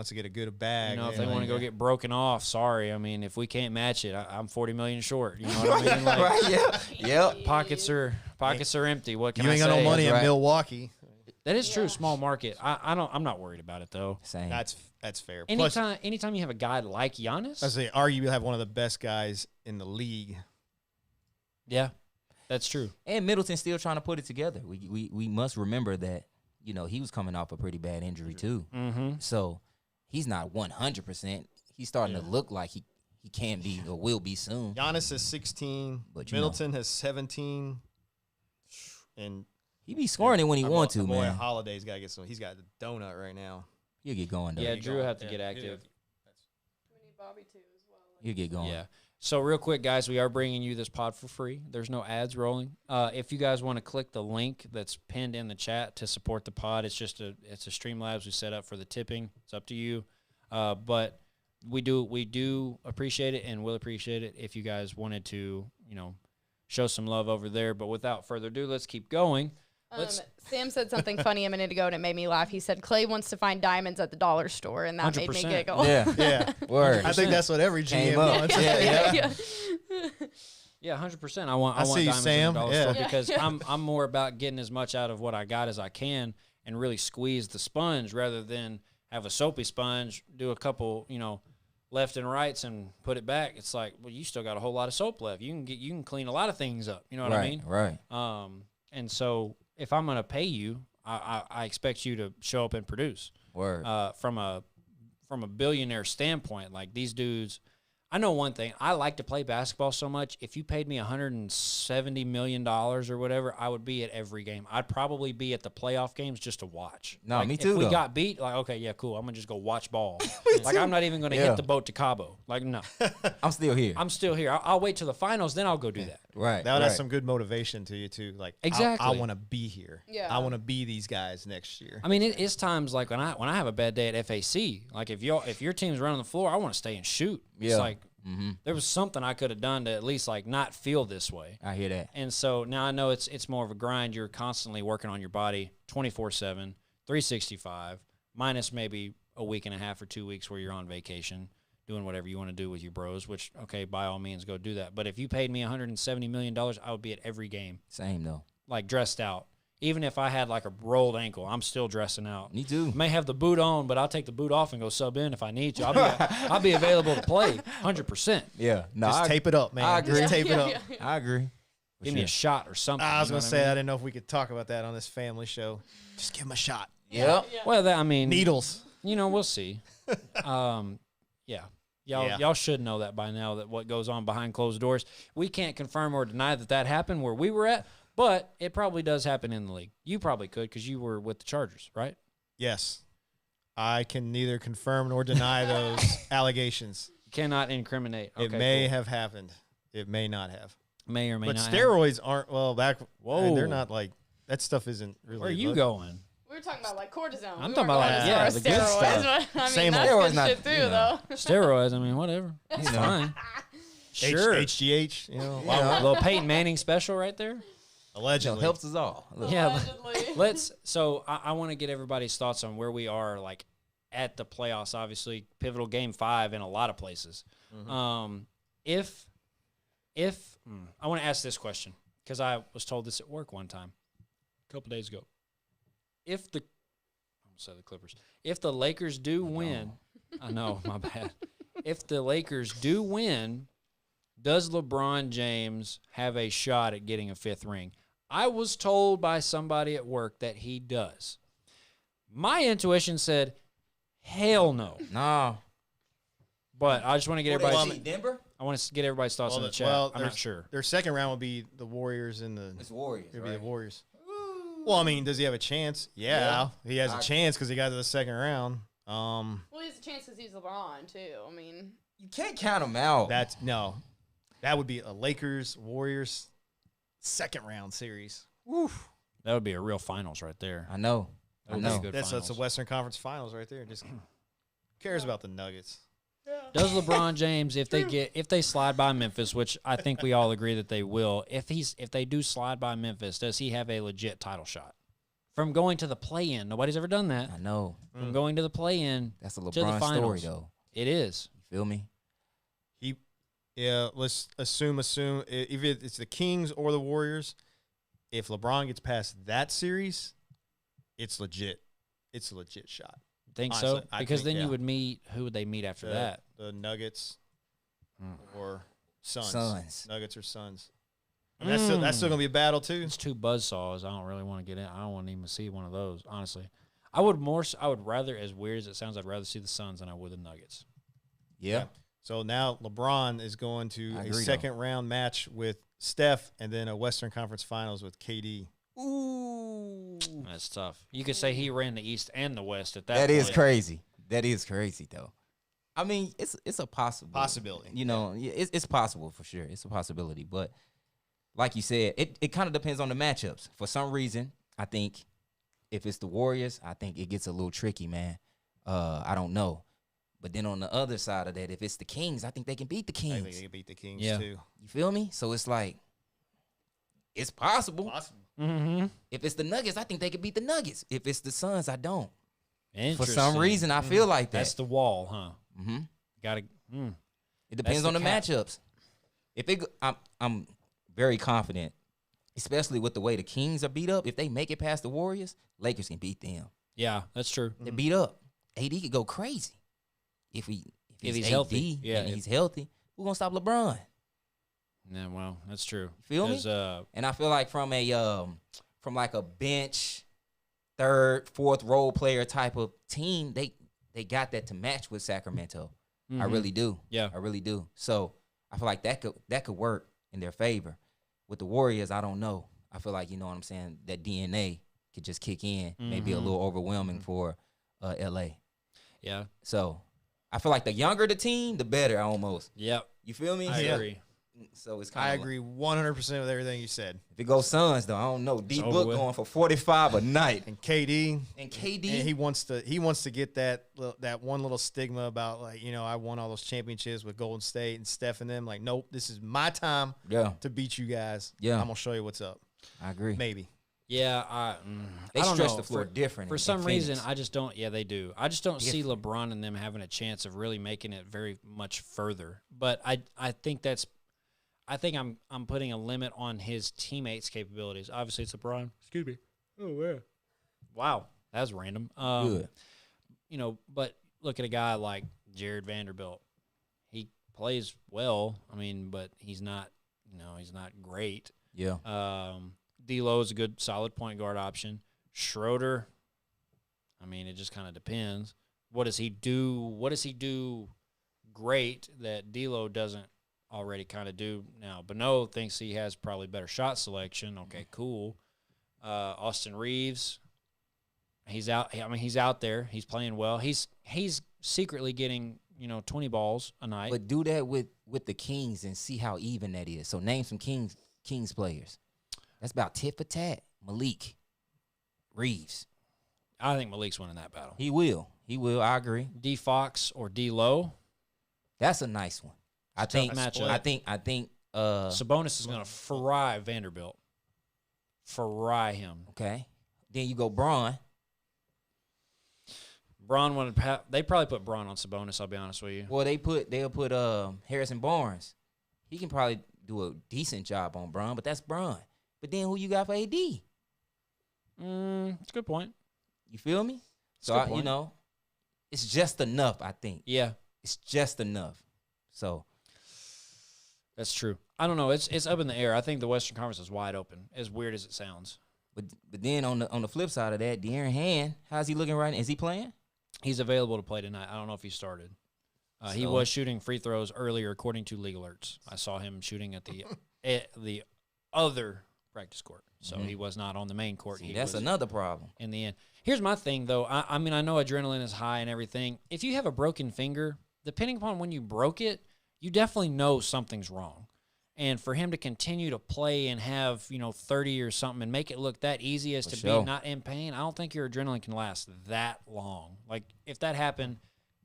to get a good bag. You know, if man, they want to go yeah. get broken off, sorry. I mean, if we can't match it, I'm $40 million short. You know what I mean? Like, Right? Yeah. Yep. pockets are empty. What can You I ain't say? got no money in right. Milwaukee. That is true. Small market. I'm not worried about it though. Same. That's fair. Plus, Anytime you have a guy like Giannis, I say arguably have one of the best guys in the league. yeah, that's true. And Middleton's still trying to put it together. We must remember that, you know, he was coming off a pretty bad injury too. Mm-hmm. So he's not 100%. He's starting to look like he can be or will be soon. Giannis has 16. But you Middleton has 17. And He be scoring it when he want to, Boy, man. Holiday's got to get some. He's got the donut right now. He'll get going, though. Yeah, you Drew go. have to Yeah, get yeah. active. We need Bobby too as well. He'll get going. Yeah. So real quick, guys, we are bringing you this pod for free. There's no ads rolling. If you guys want to click the link that's pinned in the chat to support the pod, it's a Streamlabs we set up for the tipping. It's up to you, but we do appreciate it and will appreciate it if you guys wanted to, you know, show some love over there. But without further ado, let's keep going. Sam said something funny a minute ago, and it made me laugh. He said Clay wants to find diamonds at the dollar store, and that made me 100%. giggle. Yeah. Yeah. Word. I think that's what every GM Came up. wants. Yeah. Yeah, 100%. I want see you, diamonds Sam. in the dollar Yeah. store because I'm more about getting as much out of what I got as I can and really squeeze the sponge rather than have a soapy sponge, do a couple, you know, left and rights and put it back. It's like, well, you still got a whole lot of soap left. You can clean a lot of things up. You know what I mean? Right. And so if I'm gonna pay you, I expect you to show up and produce. Word. From a billionaire standpoint, like these dudes, I know one thing. I like to play basketball so much. If you paid me $170 million or whatever, I would be at every game. I'd probably be at the playoff games just to watch. No, like, me too, If we though. got beat, like, okay, yeah, cool. I'm going to just go watch ball. Like, I'm not even going to Yeah. hit the boat to Cabo. Like, no. I'm still here. I'm still here. I'll wait till the finals, then I'll go do that. Right. That would right. have some good motivation to you, too. Like, Exactly. I want to be here. Yeah. I want to be these guys next year. I mean, it's times like when I have a bad day at FAC, like if your team's running the floor, I want to stay and shoot. Yeah. It's like there was something I could have done to at least like not feel this way. I hear that. And so now I know it's more of a grind. You're constantly working on your body 24/7, 365, minus maybe a week and a half or 2 weeks where you're on vacation doing whatever you want to do with your bros, which, okay, by all means, go do that. But if you paid me $170 million, I would be at every game, Same, though. like dressed out. Even if I had like a rolled ankle, I'm still dressing out. Me too. I may have the boot on, but I'll take the boot off and go sub in if I need to. I'll be available to play 100%. Yeah. No, Just tape it up, man. I agree. Just tape it up. I agree. For Give me a sure. shot or something. I was you know going to what say, I mean? didn't know if we could talk about that on this family show. Just give him a shot. Yep. Well, I mean, Needles. you know, we'll see. Yeah. Y'all should know that by now, that what goes on behind closed doors. We can't confirm or deny that happened where we were at, but it probably does happen in the league. You probably could because you were with the Chargers, right? Yes. I can neither confirm nor deny those allegations. You cannot incriminate. Okay, It may cool. have happened. It may not have. May or may But not. steroids aren't, Whoa. they're not like, that stuff isn't really. Where are you going? We were talking about like cortisone. I'm We talking weren't about, going like, as yeah, far as the good steroids, stuff. but, I mean, Same that's old. good Steroids not- shit too, you know. though. Steroids, I mean, whatever. It's You know. fine. Sure. HGH, Little Peyton Manning special right there. Allegedly. Helps us all. Yeah. Let's. So I want to get everybody's thoughts on where we are, like at the playoffs. Obviously, pivotal game 5 in a lot of places. If I want to ask this question because I was told this at work one time, a couple days ago. If the Clippers, if the Lakers do win, I know, my bad. If the Lakers do win, does LeBron James have a shot at getting a 5th ring? I was told by somebody at work that he does. My intuition said, hell no. No. But I just want to get everybody. Denver? I want to get everybody's thoughts in the chat. I'm not sure. Their second round will be the Warriors and the. It's Warriors. It'll be the Warriors. Well, I mean, does he have a chance? Yeah. He has a chance because he got to the second round. Well, he has a chance because he's LeBron too. I mean, you can't count him out. That would be a Lakers Warriors second round series. Oof. That would be a real finals right there. I know. That's a Western Conference Finals right there. Just cares about the Nuggets. Does LeBron James, if they slide by Memphis, which I think we all agree that they will, if they do slide by Memphis, does he have a legit title shot? From going to the play-in, nobody's ever done that. I know. From going to the play-in, that's a LeBron to the finals. Story, though. It is. You feel me? Let's assume if it's the Kings or the Warriors, if LeBron gets past that series, it's legit. It's a legit shot. Think honestly, so? Because then you would meet, who would they meet after that? The Nuggets or Suns. Nuggets or Suns. And that's still going to be a battle, too. It's 2 buzzsaws. I don't really want to get in. I don't want to even see one of those, honestly. I would rather, as weird as it sounds, I'd rather see the Suns than I would the Nuggets. Yeah. So now LeBron is going to a second-round match with Steph and then a Western Conference Finals with KD. Ooh. That's tough. You could say he ran the East and the West at that point. That is crazy. That is crazy, though. I mean, it's a possibility. It's possible for sure. It's a possibility. But like you said, it kind of depends on the matchups. For some reason, I think if it's the Warriors, I think it gets a little tricky, man. I don't know. But then on the other side of that, if it's the Kings, I think they can beat the Kings. I think they can beat the Kings, too. You feel me? So it's like, it's possible. Mm-hmm. If it's the Nuggets, I think they could beat the Nuggets. If it's the Suns, I don't. For some reason, I feel like that. That's the wall, huh? Mm-hmm. It depends That's on the matchups. I'm very confident, especially with the way the Kings are beat up. If they make it past the Warriors, Lakers can beat them. Yeah, that's true. They're beat up. AD could go crazy if he's AD, healthy. Yeah, and he's healthy. Who's gonna stop LeBron? Yeah, well, that's true. Feel me? And I feel like from like a bench, 3rd, 4th role player type of team, they got that to match with Sacramento. Mm-hmm. I really do. Yeah, I really do. So I feel like that could work in their favor. With the Warriors, I don't know. I feel like, you know what I'm saying, that DNA could just kick in, maybe a little overwhelming for LA. Yeah. So I feel like the younger the team, the better almost. Yep. You feel me? I agree. So it's kind of. I agree 100% with everything you said. If it goes Suns, though, I don't know. D Book going for 45 a night, and KD, and he wants to get that one little stigma about, like, you know, I won all those championships with Golden State and Steph and them. Like, nope, this is my time. To beat you guys. Yeah, I'm gonna show you what's up. I agree. Maybe. Yeah, they don't stretch know. the floor different. For some reason, I just don't. Yeah, they do. I just don't see LeBron and them having a chance of really making it very much further. But I think I'm putting a limit on his teammates' capabilities. Obviously, it's LeBron. Excuse me. Oh, yeah. Wow, that was random. Good. You know, but look at a guy like Jared Vanderbilt. He plays well. I mean, but he's not. He's not great. Yeah. D'Lo is a good, solid point guard option. Schroeder. I mean, it just kind of depends. What does he do? What does he do great that D'Lo doesn't already kind of do now? Beno thinks he has probably better shot selection. Okay, cool. Austin Reeves, he's out. I mean, he's out there. He's playing well. He's secretly getting 20 balls a night. But do that with the Kings and see how even that is. So name some Kings players. That's about tit for tat. Malik Reeves. I think Malik's winning that battle. He will. I agree. D Fox or D'Lo. That's a nice one. I think Sabonis is going to fry Vanderbilt. Fry him. Okay. Then you go Braun. Braun they probably put Braun on Sabonis, I'll be honest with you. Well, they'll put Harrison Barnes. He can probably do a decent job on Braun, but that's Braun. But then who you got for AD? It's a good point. You feel me? So, it's just enough, I think. Yeah. It's just enough. So. That's true. I don't know. It's up in the air. I think the Western Conference is wide open, as weird as it sounds. But then on the flip side of that, De'Aaron Hand, how's he looking right now? Is he playing? He's available to play tonight. I don't know if he started. He was shooting free throws earlier, according to league alerts. I saw him shooting at the other practice court. So he was not on the main court. That's another problem. In the end. Here's my thing, though. I mean, I know adrenaline is high and everything. If you have a broken finger, depending upon when you broke it, you definitely know something's wrong. And for him to continue to play and have, 30 or something and make it look that easy as to be not in pain, I don't think your adrenaline can last that long. Like, if that happened,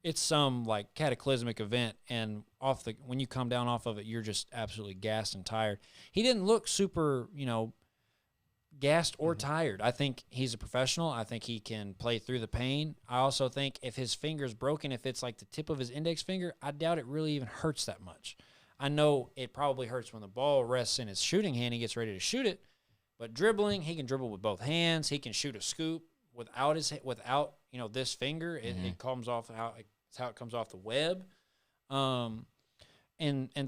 it's some, cataclysmic event, and when you come down off of it, you're just absolutely gassed and tired. He didn't look super, gassed or tired. I think he's a professional. I think he can play through the pain. I also think if his finger's broken, if it's like the tip of his index finger, I doubt it really even hurts that much. I know it probably hurts when the ball rests in his shooting hand. He gets ready to shoot it. But dribbling, he can dribble with both hands. He can shoot a scoop without this finger. It comes off it's how it comes off the web, and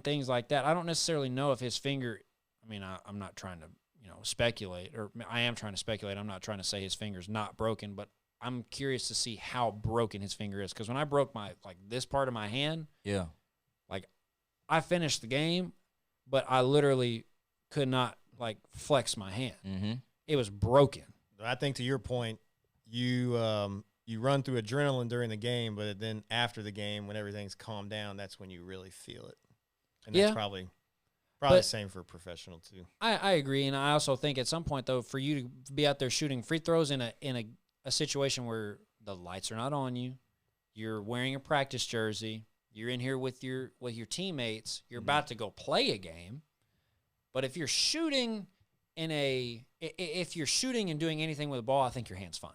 things like that. I don't necessarily know if his finger. I mean, I'm not trying to speculate, or I am trying to speculate. I'm not trying to say his finger's not broken, but I'm curious to see how broken his finger is. Because when I broke this part of my hand, I finished the game, but I literally could not flex my hand. Mm-hmm. It was broken. I think to your point, you run through adrenaline during the game, but then after the game, when everything's calmed down, that's when you really feel it. And that's probably the same for a professional too. I agree, and I also think at some point though, for you to be out there shooting free throws in a situation where the lights are not on you, you're wearing a practice jersey. You're in here with your teammates. You're about to go play a game. But if you're shooting and doing anything with the ball, I think your hand's fine.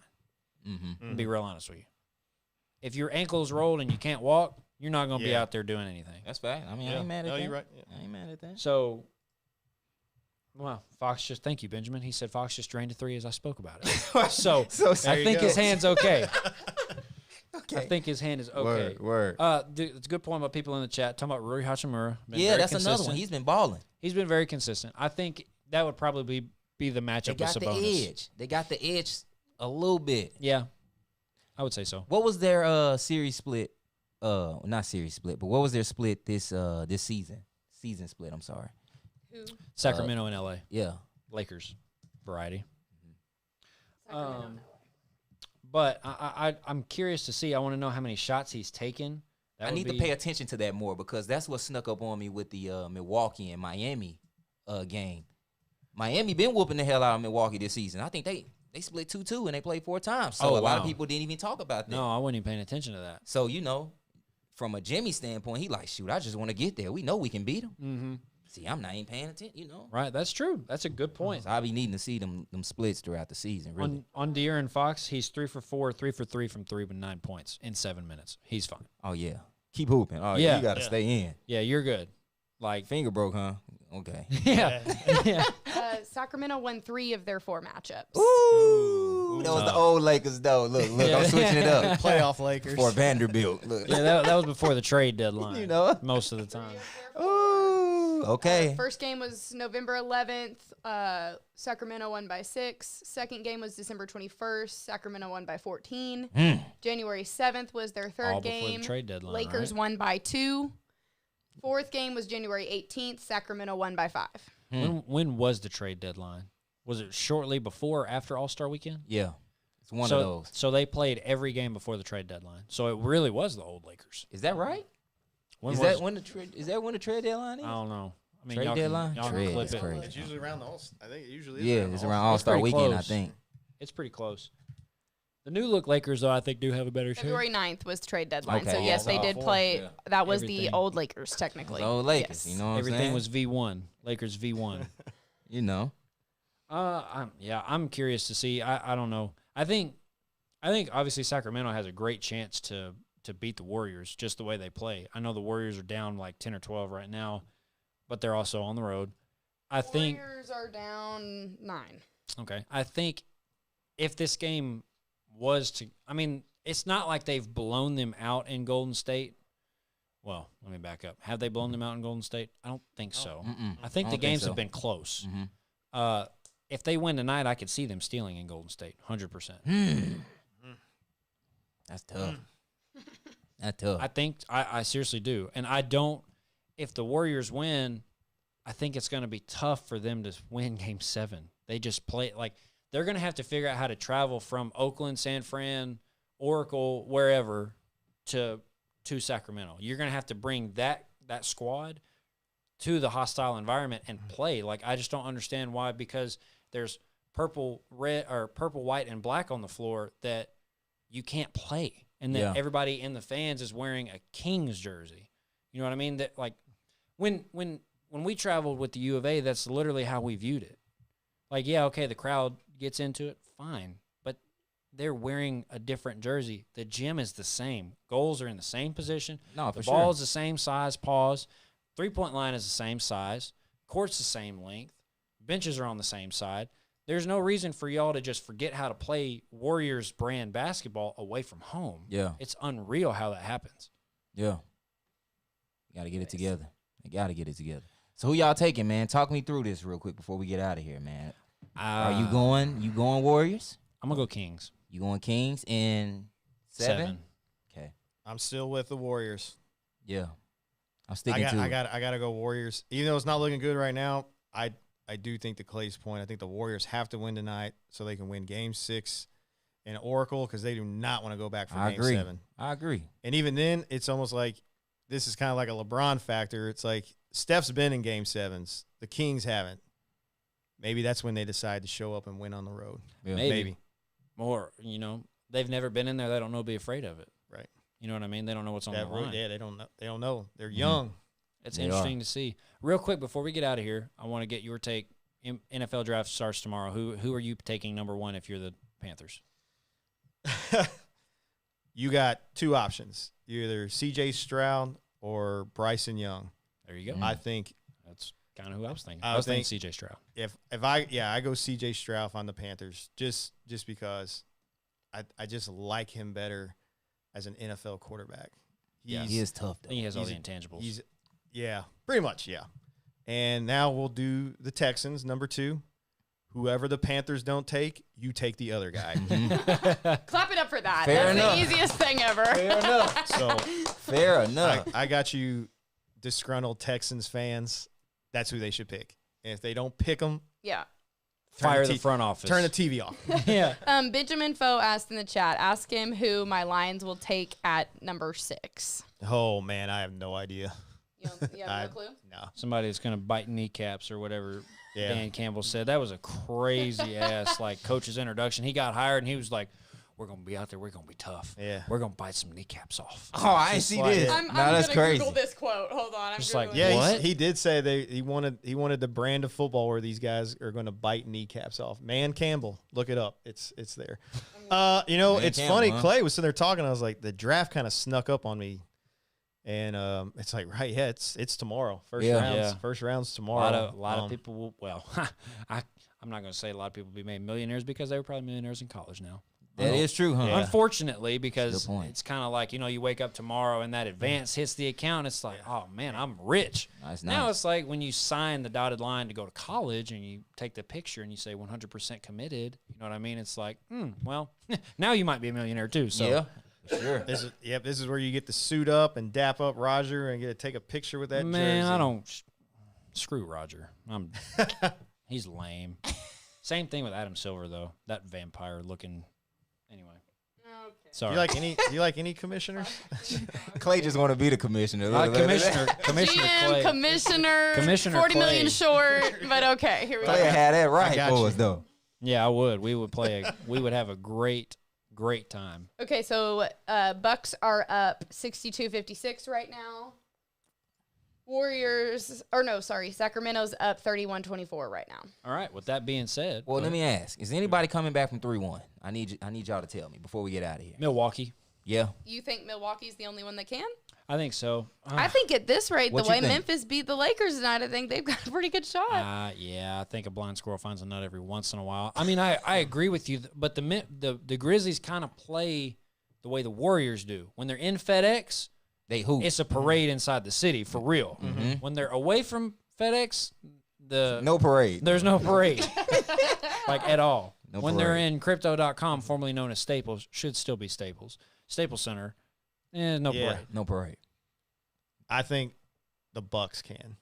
Mm-hmm. To be real honest with you. If your ankle's rolled and you can't walk, you're not going to be out there doing anything. That's fact. I mean, I ain't mad at that. You're right. Yeah. I ain't mad at that. So, thank you, Benjamin. He said Fox just drained a 3 as I spoke about it. So I think his hand's okay. Okay. I think his hand is okay. Word. It's a good point about people in the chat talking about Rui Hachimura. That's another one. He's been balling. He's been very consistent. I think that would probably be the matchup with Sabonis. They got the edge a little bit. Yeah, I would say so. What was their series split? Not series split, but what was their split this season? Season split. I'm sorry. Who? Sacramento and LA. Yeah. Lakers variety. Sacramento and LA. But I'm curious to see. I want to know how many shots he's taken. I need to pay attention to that more because that's what snuck up on me with the Milwaukee and Miami game. Miami been whooping the hell out of Milwaukee this season. I think they split 2-2 and they played 4 times. So a lot of people didn't even talk about that. No, I wasn't even paying attention to that. So, from a Jimmy standpoint, he like, shoot, I just want to get there. We know we can beat him. Mm-hmm. See, I'm not even paying attention, Right, that's true. That's a good point. So I'll be needing to see them splits throughout the season, really. On De'Aaron Fox, he's 3 for 4, 3 for 3 from 3 with 9 points in 7 minutes. He's fine. Oh, yeah. Keep hooping. Oh, yeah. You got to stay in. Yeah, you're good. Finger broke, huh? Okay. Yeah. Sacramento won 3 of their 4 matchups. Ooh. That was the old Lakers, though. Look, I'm switching it up. Playoff Lakers. For Vanderbilt. Look. Yeah, that was before the trade deadline. Most of the time. Ooh. Okay. First game was November 11th. Sacramento won by 6. Second game was December 21st. Sacramento won by 14. January 7th was their third All game. before the trade deadline. Lakers won by 2. Fourth game was January 18th. Sacramento won by 5. When was the trade deadline? Was it shortly before or after All-Star Weekend? Yeah. It's one of those. So they played every game before the trade deadline. So it really was the old Lakers. Is that right? Is that when the trade deadline is? I don't know. I mean, trade deadline? Y'all Trade can clip is it. crazy. It's usually around I think it usually is. Yeah, it's around All-Star pretty Weekend, close. I think. It's pretty close. The new look Lakers, though, I think do have a better chance. February 9th was trade deadline. Okay, So, yeah, yes, they did play. Yeah. That was Everything. the old Lakers, technically. Old Lakers, Yes. you know what I'm Everything saying? was V1. Lakers V1. You know. I'm curious to see. I don't know. I think obviously Sacramento has a great chance to beat the Warriors just the way they play. I know the Warriors are down like 10 or 12 right now, but they're also on the road. I think Warriors are down 9. Okay. I think if this game was to – I mean, it's not like they've blown them out in Golden State. Well, let me back up. Have they blown them out in Golden State? I don't think so. I think the games have been close. If they win tonight, I could see them stealing in Golden State, 100%. That's tough. That's tough. I think I seriously do. And I don't – if the Warriors win, I think it's going to be tough for them to win Game 7. They just play – like they're going to have to figure out how to travel from Oakland, San Fran, Oracle, wherever to Sacramento. You're going to have to bring that squad to the hostile environment and play. Like I just don't understand why, because there's purple, white, and black on the floor that you can't play. And then everybody in the fans is wearing a Kings jersey. You know what I mean? That like when we traveled with the U of A, that's literally how we viewed it. Like, yeah, okay, the crowd gets into it, fine. But they're wearing a different jersey. The gym is the same. Goals are in the same position. No, for the sure. ball is the same size, pause. Three-point line is the same size. Court's the same length. Benches are on the same side. There's no reason for y'all to just forget how to play Warriors brand basketball away from home. Yeah. It's unreal how that happens. Yeah. You got to get it together. You got to get it together. So who y'all taking, man? Talk me through this real quick before we get out of here, man. Are you going Warriors? I'm going to go Kings. You going Kings in 7? Okay. I'm still with the Warriors. Yeah. I'm sticking to it. I got to go Warriors. Even though it's not looking good right now, I do think to Clay's point, I think the Warriors have to win tonight so they can win Game 6 in Oracle, because they do not want to go back for Game 7. I agree. And even then, it's almost like this is kind of like a LeBron factor. It's like Steph's been in Game 7s. The Kings haven't. Maybe that's when they decide to show up and win on the road. Yeah. Maybe. Or, they've never been in there. They don't know to be afraid of it. Right. You know what I mean? They don't know what's on the line. Yeah, they don't know. They don't know. They're young. It's interesting to see. Real quick, before we get out of here, I want to get your take. NFL draft starts tomorrow. Who are you taking number 1 if you're the Panthers? You got 2 options. You're either C.J. Stroud or Bryson Young. There you go. I think that's kind of who I was thinking. I was thinking C.J. Stroud. If I go C.J. Stroud on the Panthers just because I just like him better as an NFL quarterback. He is tough, though. I think he has all the intangibles. Yeah, pretty much, yeah. And now we'll do the Texans, number 2. Whoever the Panthers don't take, you take the other guy. Clap it up for that. Fair That's enough. the easiest thing ever. Fair enough. So Fair enough. I got you, disgruntled Texans fans. That's who they should pick. And if they don't pick them, Yeah. Fire the front office. Turn the TV off. Yeah. Benjamin Foe asked in the chat, ask him who my Lions will take at number 6. Oh, man, I have no idea. You have no clue? No. Somebody that's going to bite kneecaps or whatever Yeah. Dan Campbell said. That was a crazy-ass, coach's introduction. He got hired, and he was like, we're going to be out there. We're going to be tough. Yeah. We're going to bite some kneecaps off. Oh, I ain't see this. I'm that's gonna crazy. Google this quote. Hold on. I'm Just Googling like, it. Yeah, What? he did say he wanted the brand of football where these guys are going to bite kneecaps off. Man Campbell, look it up. It's there. Man It's Campbell, funny. huh? Clay was sitting there talking. I was like, the draft kind of snuck up on me, and it's like, right, yeah, it's tomorrow. First round's tomorrow. A lot of people will. Well, I'm not going to say a lot of people will be made millionaires because they were probably millionaires in college now. That is true, huh? Yeah. Unfortunately, because Good point. it's kind of like, you wake up tomorrow and that advance hits the account. It's like, oh, man, I'm rich. That's Now nice. it's like when you sign the dotted line to go to college and you take the picture and you say 100% committed. You know what I mean? It's like, well, now you might be a millionaire too. So Yeah, for sure. This is where you get to suit up and dap up Roger and get to take a picture with that man, jersey. I don't screw Roger. He's lame. Same thing with Adam Silver though. That vampire looking. Anyway. Okay. Sorry. Do you like any commissioners? Clay just want to be the commissioner. Commissioner GM, Clay. Commissioner, 40 million Clay. short, but okay, here we Clay go. had that right got for you. us, though. Yeah, I would. We would have a great Great time. Okay, so Bucks are up 62-56 right now. Sacramento's up 31-24 right now. All right. With that being said, well, let me ask: is anybody coming back from 3-1? I need y'all to tell me before we get out of here. Milwaukee. Yeah. You think Milwaukee's the only one that can? I think so. I think at this rate, What the you way think? Memphis beat the Lakers tonight, I think they've got a pretty good shot. Yeah, I think a blind squirrel finds a nut every once in a while. I mean, I agree with you, but the Grizzlies kind of play the way the Warriors do. When they're in FedEx, They hoop. it's a parade inside the city for real. When they're away from FedEx, No parade. there's no parade, like at all. No when they're parade. in Crypto.com, formerly known as Staples, should still be Staples Center, no parade. No parade. I think the Bucks can.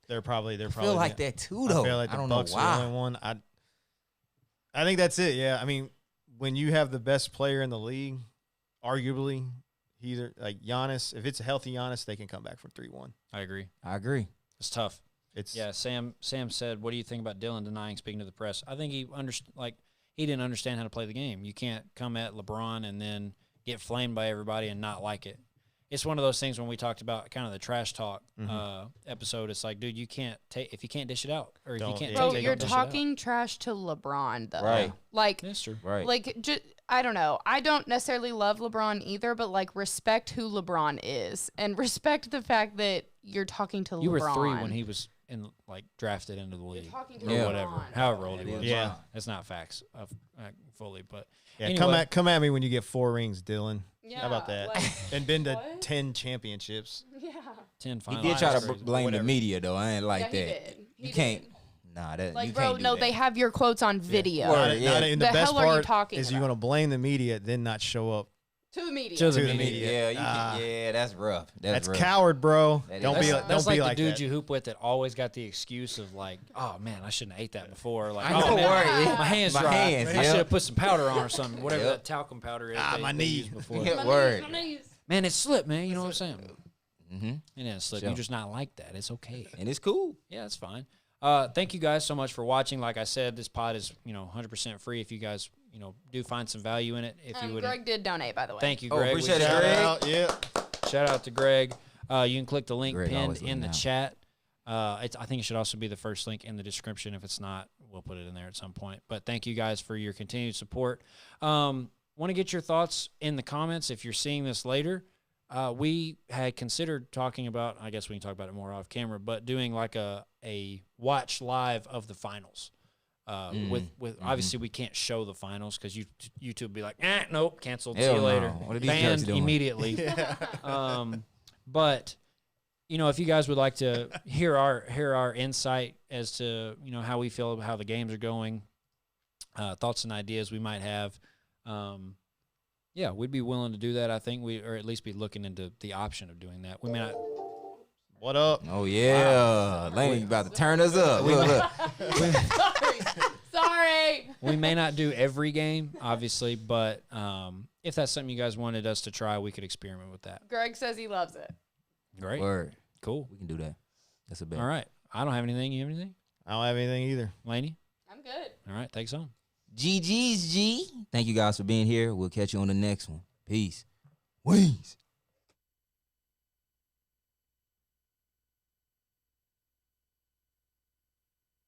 They're probably. I feel like that too, though. I feel like the don't Bucks know are why. the only one. I think that's it. Yeah, I mean, when you have the best player in the league, arguably, either like Giannis. If it's a healthy Giannis, they can come back from 3-1. I agree. It's It's tough. It's Sam said, "What do you think about Dylan denying speaking to the press?" I think he he didn't understand how to play the game. You can't come at LeBron and then get flamed by everybody and not like it. It's one of those things when we talked about kind of the trash talk episode. It's like, dude, you can't take if you can't dish it out, or if you Don't, can't. yeah. Bro, take it, you're don't dish it out. talking trash to LeBron, though. Right. Like, That's true. Right. like, I don't know. I don't necessarily love LeBron either, but like, respect who LeBron is and respect the fact that you're talking to You LeBron. were 3 when he was drafted into the league, talking to or Yeah. whatever, LeBron. however old he was. Yeah. That's not facts fully, but yeah. anyway. Come at me when you get 4 rings, Dylan. Yeah, How about that? like, And been to what? 10 championships. yeah. 10 He finals. did try That's to crazy. blame the Whatever. media, though. I ain't like Yeah, he that. did. He You can't. did. Nah, that Like, you bro, can't do no, that. they have your quotes on video. Word. Not- yeah. not- and The the best hell are you part talking is you're about? going to blame the media, then not show up. To the media. To the To the media. media. Yeah, Ah. yeah, that's rough. That's rough. coward, bro. That Don't is. be That's- That's don't be like like the dude that. you hoop with that always got the excuse of like, oh man, I shouldn't have ate that before. Like, I oh know, man, word. my hands My dry. hands, I yep. should have put some powder on or something. Whatever Yep. that talcum powder is. Ah, my they knee. used before. Yeah, word. Man, it slipped, man. You know what I'm saying? Mm-hmm. It didn't slip. Sure. You're just not like that. It's okay. And it's cool. Yeah, it's fine. Thank you guys so much for watching. Like I said, this pod is 100% free. If you guys do find some value in it, if you would, Greg did donate, by the way. thank you, Oh, Greg. appreciate We it, shout Greg. out- Yeah. Shout out to Greg. You can click the link Greg pinned always in looking the out. chat. I think it should also be the first link in the description. If it's not, we'll put it in there at some point. But thank you guys for your continued support. Want to get your thoughts in the comments if you're seeing this later. We had considered talking about, I guess we can talk about it more off camera, but doing like a watch live of the finals. With obviously we can't show the finals because YouTube would be like, nope, canceled. Hell See you no. later. What are these jerks Banned doing? immediately. But if you guys would like to hear our insight as to how we feel about how the games are going, thoughts and ideas we might have, we'd be willing to do that. I think or at least be looking into the option of doing that. We may not. What up? Oh yeah, Lane about to turn us up. Look. Sorry. We may not do every game, obviously, but if that's something you guys wanted us to try, we could experiment with that. Greg says he loves it. Great. Word. Cool. We can do that. That's a bet. All right. I don't have anything. You have anything? I don't have anything either. Laney? I'm good. All right. Thanks on. GG's G. Thank you guys for being here. We'll catch you on the next one. Peace. Wings.